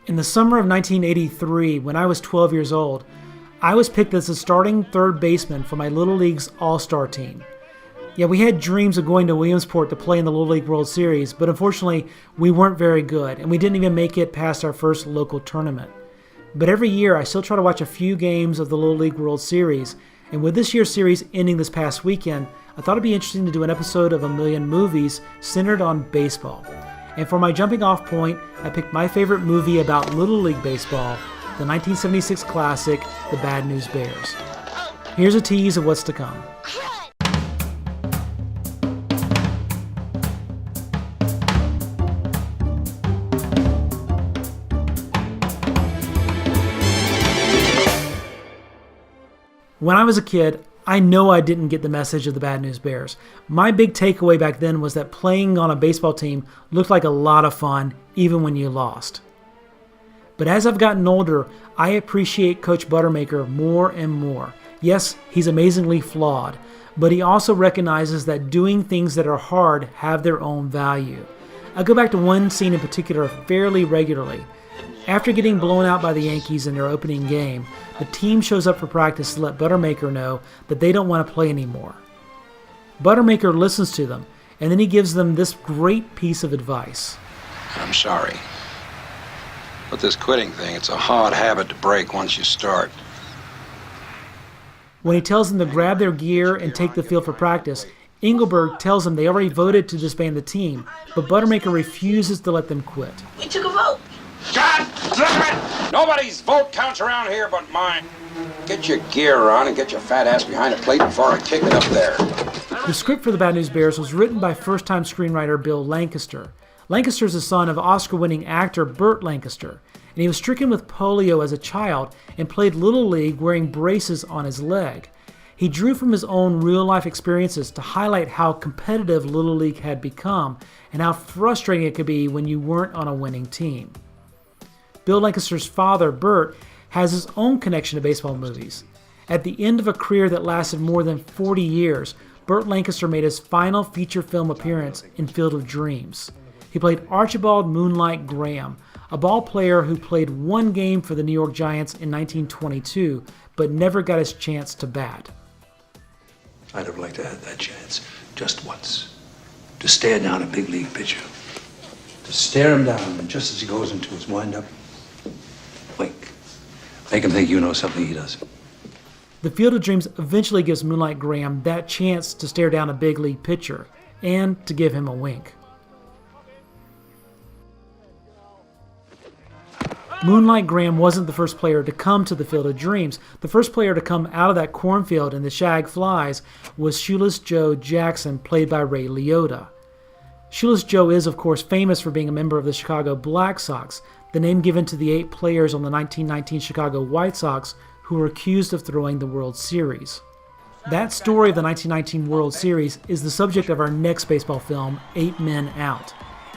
In the summer of 1983, when I was 12 years old, I was picked as the starting third baseman for my Little League's All-Star team. Yeah, we had dreams of going to Williamsport to play in the Little League World Series, but unfortunately, we weren't very good, and we didn't even make it past our first local tournament. But every year, I still try to watch a few games of the Little League World Series, and with this year's series ending this past weekend, I thought it'd be interesting to do an episode of A Million Movies centered on baseball. And for my jumping off point, I picked my favorite movie about Little League Baseball, the 1976 classic, The Bad News Bears. Here's a tease of what's to come. When I was a kid, I know I didn't get the message of the Bad News Bears. My big takeaway back then was that playing on a baseball team looked like a lot of fun, even when you lost. But as I've gotten older, I appreciate Coach Buttermaker more and more. Yes, he's amazingly flawed, but he also recognizes that doing things that are hard have their own value. I go back to one scene in particular fairly regularly. After getting blown out by the Yankees in their opening game, the team shows up for practice to let Buttermaker know that they don't want to play anymore. Buttermaker listens to them, and then he gives them this great piece of advice. I'm sorry, but this quitting thing, it's a hard habit to break once you start. When he tells them to grab their gear and take the field for practice, Engelberg tells them they already voted to disband the team, but Buttermaker refuses to let them quit. We took a vote. God damn it! Nobody's vote counts around here but mine. Get your gear on and get your fat ass behind the plate before I kick it up there. The script for The Bad News Bears was written by first-time screenwriter Bill Lancaster. Lancaster is the son of Oscar-winning actor Burt Lancaster, and he was stricken with polio as a child and played Little League wearing braces on his leg. He drew from his own real-life experiences to highlight how competitive Little League had become and how frustrating it could be when you weren't on a winning team. Bill Lancaster's father, Burt, has his own connection to baseball movies. At the end of a career that lasted more than 40 years, Burt Lancaster made his final feature film appearance in Field of Dreams. He played Archibald Moonlight Graham, a ball player who played one game for the New York Giants in 1922, but never got his chance to bat. I'd have liked to have that chance, just once, to stare down a big league pitcher. To stare him down, and just as he goes into his windup, wink. Make him think you know something he doesn't. The Field of Dreams eventually gives Moonlight Graham that chance to stare down a big league pitcher and to give him a wink. Moonlight Graham wasn't the first player to come to the Field of Dreams. The first player to come out of that cornfield in the Shag Flies was Shoeless Joe Jackson, played by Ray Liotta. Shoeless Joe is, of course, famous for being a member of the Chicago Black Sox, the name given to the 8 players on the 1919 Chicago White Sox who were accused of throwing the World Series. That story of the 1919 World Series is the subject of our next baseball film, 8 Men Out.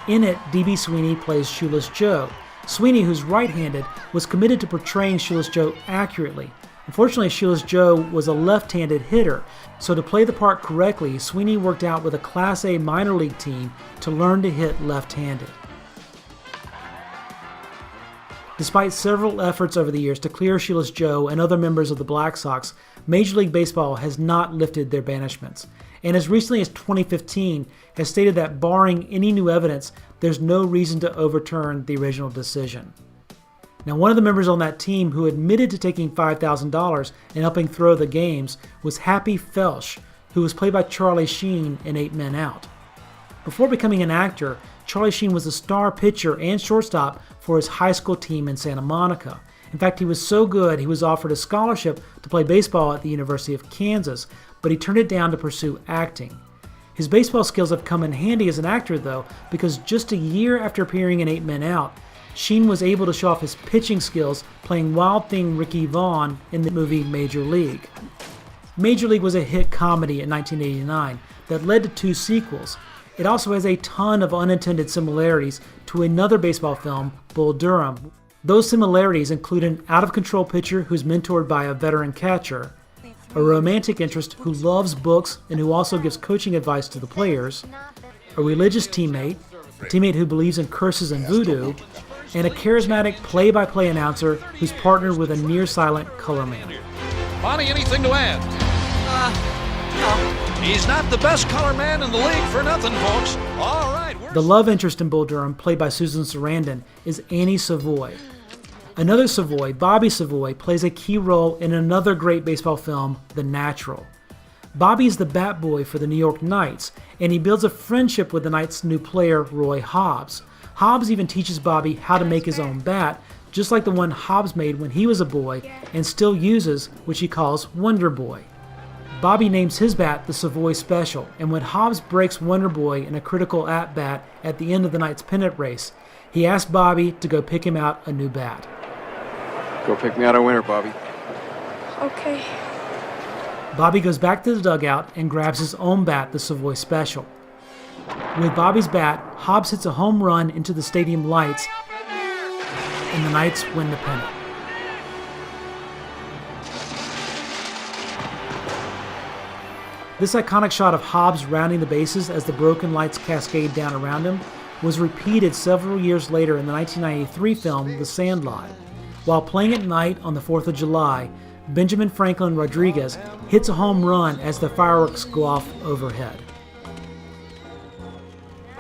In it, D.B. Sweeney plays Shoeless Joe. Sweeney, who's right-handed, was committed to portraying Shoeless Joe accurately. Unfortunately, Shoeless Joe was a left-handed hitter, so to play the part correctly, Sweeney worked out with a Class A minor league team to learn to hit left-handed. Despite several efforts over the years to clear Shoeless Joe and other members of the Black Sox, Major League Baseball has not lifted their banishments, and as recently as 2015 has stated that barring any new evidence, there's no reason to overturn the original decision. Now, one of the members on that team who admitted to taking $5,000 and helping throw the games was Happy Felsch, who was played by Charlie Sheen in 8 Men Out. Before becoming an actor, Charlie Sheen was the star pitcher and shortstop for his high school team in Santa Monica. In fact, he was so good he was offered a scholarship to play baseball at the University of Kansas, but he turned it down to pursue acting. His baseball skills have come in handy as an actor, though, because just a year after appearing in 8 Men Out, Sheen was able to show off his pitching skills playing Wild Thing Ricky Vaughn in the movie Major League. Major League was a hit comedy in 1989 that led to 2 sequels. It also has a ton of unintended similarities to another baseball film, Bull Durham. Those similarities include an out-of-control pitcher who's mentored by a veteran catcher, a romantic interest who loves books and who also gives coaching advice to the players, a religious teammate, a teammate who believes in curses and voodoo, and a charismatic play-by-play announcer who's partnered with a near-silent color man. Bonnie, anything to add? No. He's not the best color man in the league for nothing, folks. All right. The love interest in Bull Durham, played by Susan Sarandon, is Annie Savoy. Another Savoy, Bobby Savoy, plays a key role in another great baseball film, The Natural. Bobby is the bat boy for the New York Knights, and he builds a friendship with the Knights' new player, Roy Hobbs. Hobbs even teaches Bobby how to make his own bat, just like the one Hobbs made when he was a boy and still uses, which he calls Wonder Boy. Bobby names his bat the Savoy Special, and when Hobbs breaks Wonder Boy in a critical at-bat at the end of the Knights' pennant race, he asks Bobby to go pick him out a new bat. Go pick me out a winner, Bobby. Okay. Bobby goes back to the dugout and grabs his own bat, the Savoy Special. With Bobby's bat, Hobbs hits a home run into the stadium lights, and the Knights win the pennant. This iconic shot of Hobbs rounding the bases as the broken lights cascade down around him was repeated several years later in the 1993 film The Sandlot. While playing at night on the 4th of July, Benjamin Franklin Rodriguez hits a home run as the fireworks go off overhead.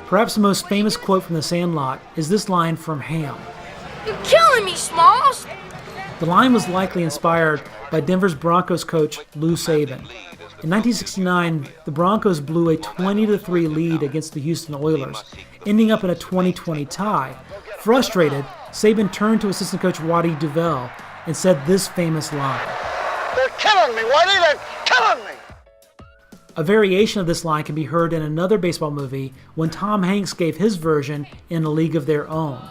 Perhaps the most famous quote from The Sandlot is this line from Ham. You're killing me, Smalls! The line was likely inspired by Denver's Broncos coach Lou Saban. In 1969, the Broncos blew a 20-3 lead against the Houston Oilers, ending up in a 20-20 tie. Frustrated, Saban turned to assistant coach Waddy Duvall and said this famous line. They're killing me, Waddy! They're killing me! A variation of this line can be heard in another baseball movie when Tom Hanks gave his version in A League of Their Own.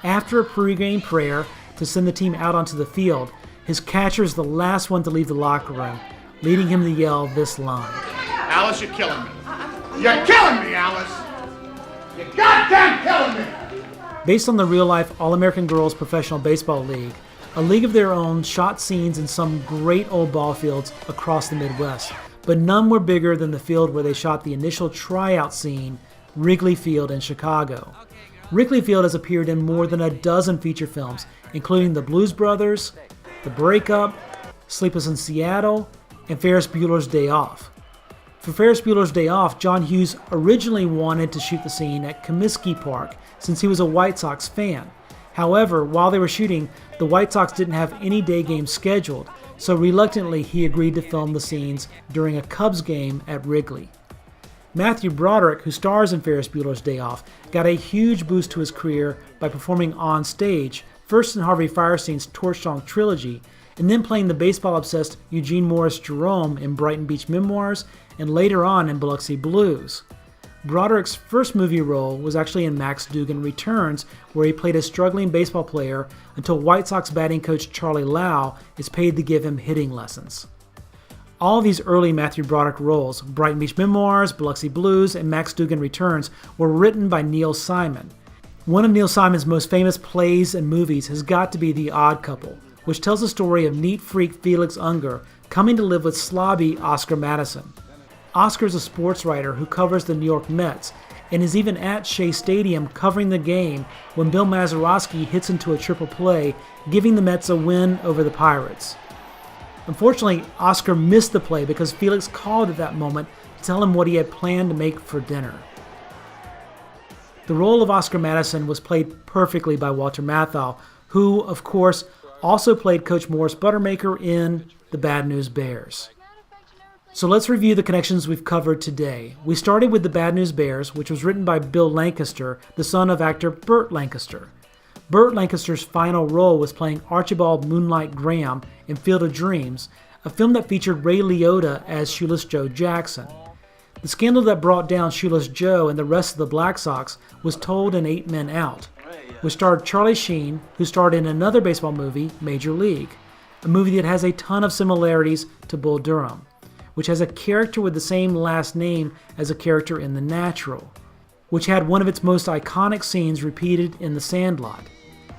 After a pregame prayer to send the team out onto the field, his catcher is the last one to leave the locker room, leading him to yell this line. Alice, you're killing me. You're killing me, Alice! You're goddamn killing me! Based on the real-life All-American Girls Professional Baseball League, A League of Their Own shot scenes in some great old ball fields across the Midwest, but none were bigger than the field where they shot the initial tryout scene, Wrigley Field in Chicago. Wrigley Field has appeared in more than a dozen feature films, including The Blues Brothers, The Breakup, Sleepless in Seattle, and Ferris Bueller's Day Off. For Ferris Bueller's Day Off, John Hughes originally wanted to shoot the scene at Comiskey Park since he was a White Sox fan. However, while they were shooting, the White Sox didn't have any day games scheduled, so reluctantly he agreed to film the scenes during a Cubs game at Wrigley. Matthew Broderick, who stars in Ferris Bueller's Day Off, got a huge boost to his career by performing on stage, first in Harvey Fierstein's Torch Song trilogy, and then playing the baseball-obsessed Eugene Morris Jerome in Brighton Beach Memoirs, and later on in Biloxi Blues. Broderick's first movie role was actually in Max Dugan Returns, where he played a struggling baseball player until White Sox batting coach Charlie Lau is paid to give him hitting lessons. All of these early Matthew Broderick roles, Brighton Beach Memoirs, Biloxi Blues, and Max Dugan Returns, were written by Neil Simon. One of Neil Simon's most famous plays and movies has got to be The Odd Couple, which tells the story of neat freak Felix Unger coming to live with slobby Oscar Madison. Oscar is a sports writer who covers the New York Mets and is even at Shea Stadium covering the game when Bill Mazeroski hits into a triple play, giving the Mets a win over the Pirates. Unfortunately, Oscar missed the play because Felix called at that moment to tell him what he had planned to make for dinner. The role of Oscar Madison was played perfectly by Walter Matthau, who, of course, also played Coach Morris Buttermaker in The Bad News Bears. So let's review the connections we've covered today. We started with The Bad News Bears, which was written by Bill Lancaster, the son of actor Burt Lancaster. Burt Lancaster's final role was playing Archibald Moonlight Graham in Field of Dreams, a film that featured Ray Liotta as Shoeless Joe Jackson. The scandal that brought down Shoeless Joe and the rest of the Black Sox was told in 8 Men Out, which starred Charlie Sheen, who starred in another baseball movie, Major League, a movie that has a ton of similarities to Bull Durham, which has a character with the same last name as a character in The Natural, which had one of its most iconic scenes repeated in The Sandlot,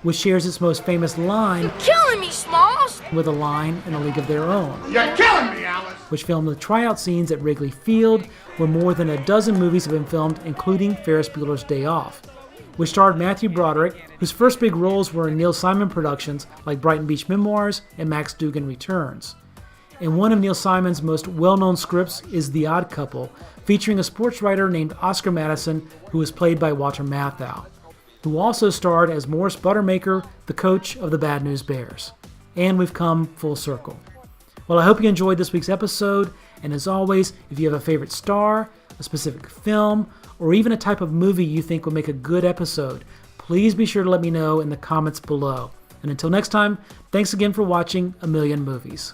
which shares its most famous line, You're killing me, Smalls! with a line in A League of Their Own, You're killing me, Alice! which filmed the tryout scenes at Wrigley Field, where more than a dozen movies have been filmed, including Ferris Bueller's Day Off, which starred Matthew Broderick, whose first big roles were in Neil Simon productions like Brighton Beach Memoirs and Max Dugan Returns. And one of Neil Simon's most well-known scripts is The Odd Couple, featuring a sports writer named Oscar Madison, who was played by Walter Matthau, who also starred as Morris Buttermaker, the coach of the Bad News Bears. And we've come full circle. Well, I hope you enjoyed this week's episode, and as always, if you have a favorite star, a specific film, or even a type of movie you think would make a good episode, please be sure to let me know in the comments below. And until next time, thanks again for watching A Million Movies.